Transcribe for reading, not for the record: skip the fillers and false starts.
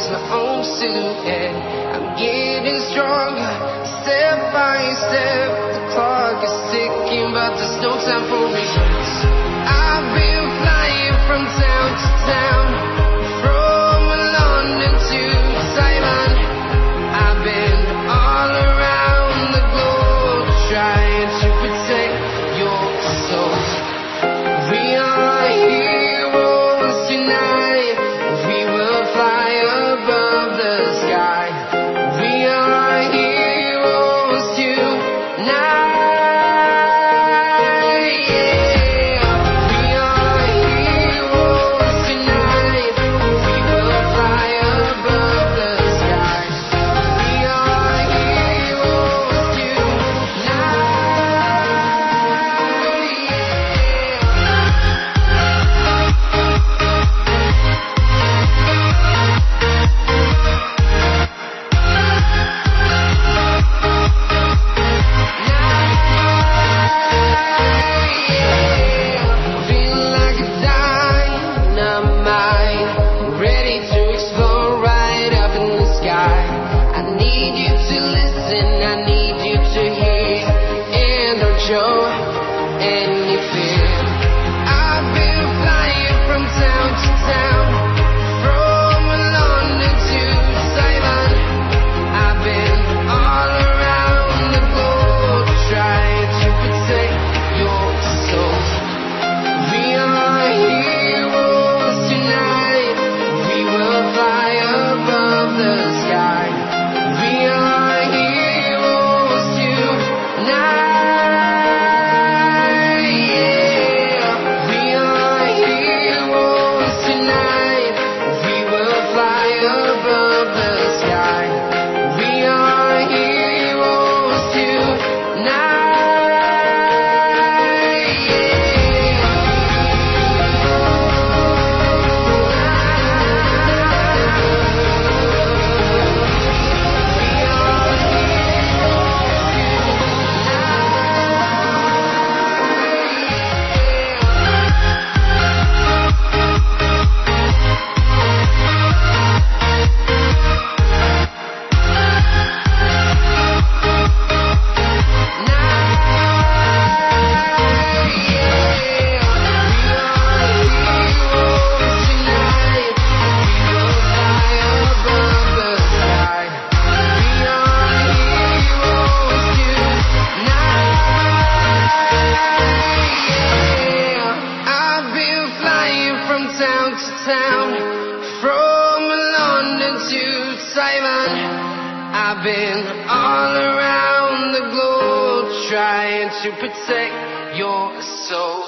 chase my own silhouette. I'm getting stronger, step by step. The clock is ticking, but there's no time for regrets. I've been flying from town to town, from London to Taiwan. I've been all around the globe, trying to protect your soul. We are heroes tonight. We will fly above the sky. We are heroes tonight. Show any fear. I've been flying from town to town, from London to Taiwan. I've been all around the globe, trying to protect your soul. We are heroes tonight. We will fly above the sky. We are heroes tonight. From London to Taiwan, I've been all around the globe, trying to protect your soul.